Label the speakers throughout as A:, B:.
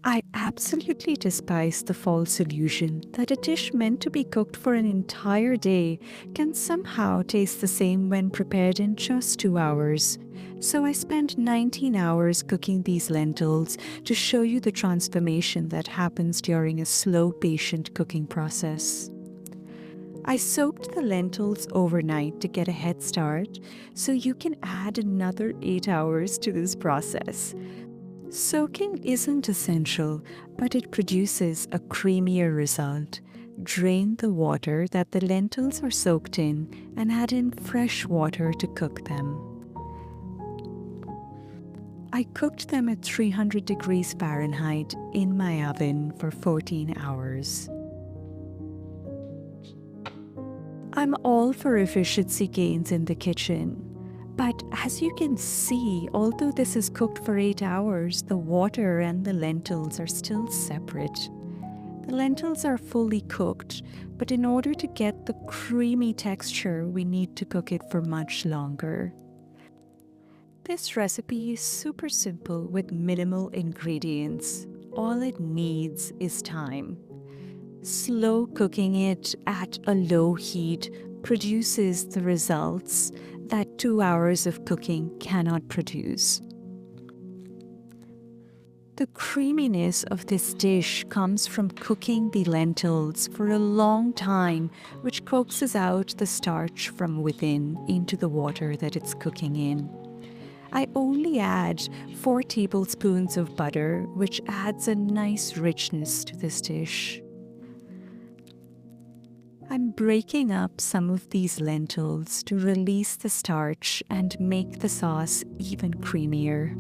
A: I absolutely despise the false illusion that a dish meant to be cooked for an entire day can somehow taste the same when prepared in just 2 hours. So I spent 19 hours cooking these lentils to show you the transformation that happens during a slow, patient cooking process. I soaked the lentils overnight to get a head start, so you can add another 8 hours to this process. Soaking isn't essential, but it produces a creamier result. Drain the water that the lentils are soaked in and add in fresh water to cook them. I cooked them at 300 degrees Fahrenheit in my oven for 14 hours. I'm all for efficiency gains in the kitchen. But as you can see, although this is cooked for 8 hours, the water and the lentils are still separate. The lentils are fully cooked, but in order to get the creamy texture, we need to cook it for much longer. This recipe is super simple with minimal ingredients. All it needs is time. Slow cooking it at a low heat produces the results that 2 hours of cooking cannot produce. The creaminess of this dish comes from cooking the lentils for a long time, which coaxes out the starch from within into the water that it's cooking in. I only add 4 tablespoons of butter, which adds a nice richness to this dish. I'm breaking up some of these lentils to release the starch and make the sauce even creamier.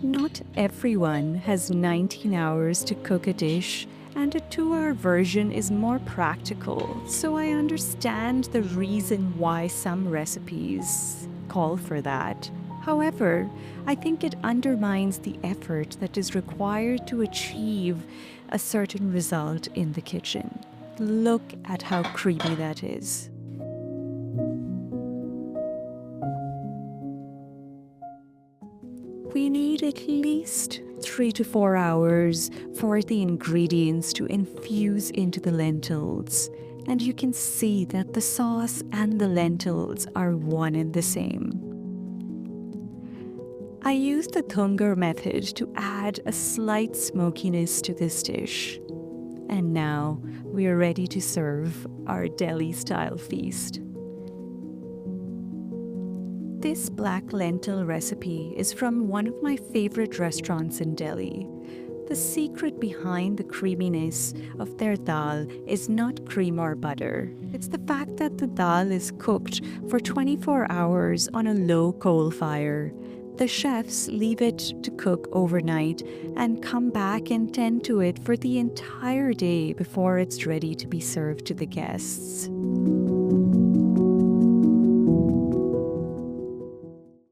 A: Not everyone has 19 hours to cook a dish, and a 2-hour version is more practical, so I understand the reason why some recipes call for that. However, I think it undermines the effort that is required to achieve a certain result in the kitchen. Look at how creamy that is. We need at least 3 to 4 hours for the ingredients to infuse into the lentils, and you can see that the sauce and the lentils are one and the same. I used the Dhungar method to add a slight smokiness to this dish. And now we are ready to serve our Delhi-style feast. This black lentil recipe is from one of my favorite restaurants in Delhi. The secret behind the creaminess of their dal is not cream or butter. It's the fact that the dal is cooked for 24 hours on a low coal fire. The chefs leave it to cook overnight and come back and tend to it for the entire day before it's ready to be served to the guests.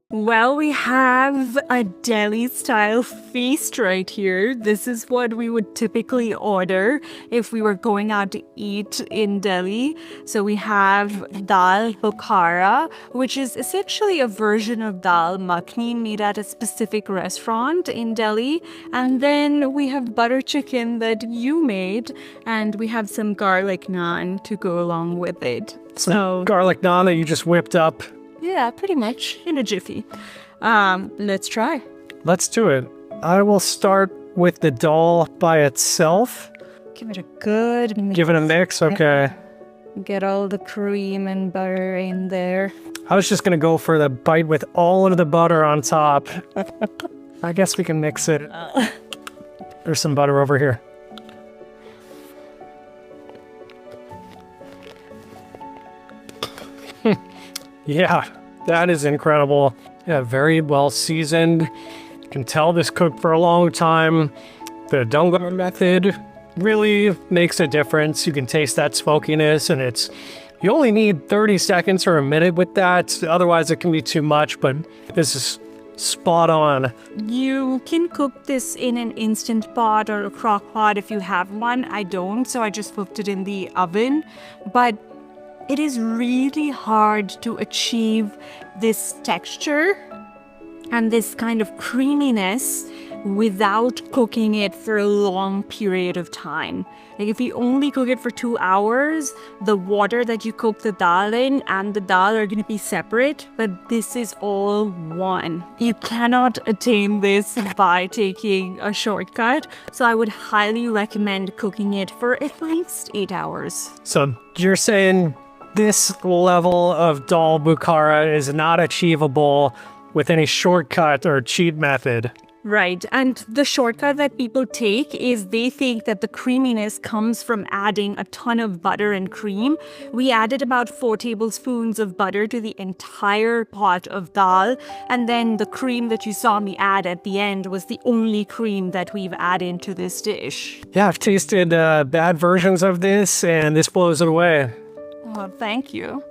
A: Well, we have a Delhi-style feast right here. This is what we would typically order if we were going out to eat in Delhi. So we have dal bukhara, which is essentially a version of dal makhni made at a specific restaurant in Delhi. And then we have butter chicken that you made, and we have some garlic naan to go along with it. So
B: Garlic naan that you just whipped up.
A: yeah, pretty much in a jiffy. Let's try.
B: Let's do it. I will start with the dal by itself.
A: Give it a good mix.
B: Give it a mix, okay.
A: Get all the cream and butter in there.
B: I was just going to go for the bite with all of the butter on top. I guess we can mix it. There's some butter over here. Yeah, that is incredible. Yeah, very well seasoned. You can tell this cooked for a long time. The Dhungar method really makes a difference. You can taste that smokiness, and you only need 30 seconds or a minute with that. Otherwise, it can be too much, but this is spot on.
A: You can cook this in an instant pot or a crock pot if you have one. I don't, so I just cooked it in the oven. But It is really hard to achieve this texture and this kind of creaminess without cooking it for a long period of time. Like if you only cook it for 2 hours, the water that you cook the dal in and the dal are going to be separate, but this is all one. You cannot attain this by taking a shortcut, so I would highly recommend cooking it for at least 8 hours.
B: So you're saying this level of dal bukhara is not achievable with any shortcut or cheat method?
A: Right, and the shortcut that people take is they think that the creaminess comes from adding a ton of butter and cream. We added about 4 tablespoons of butter to the entire pot of dal, and then the cream that you saw me add at the end was the only cream that we've added to this dish.
B: Yeah, I've tasted bad versions of this, and this blows it away.
A: Oh, thank you.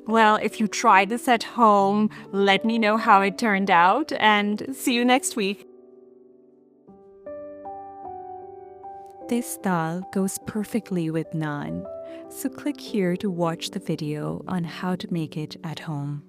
A: Well, if you try this at home, let me know how it turned out, and see you next week. This dal goes perfectly with naan, so click here to watch the video on how to make it at home.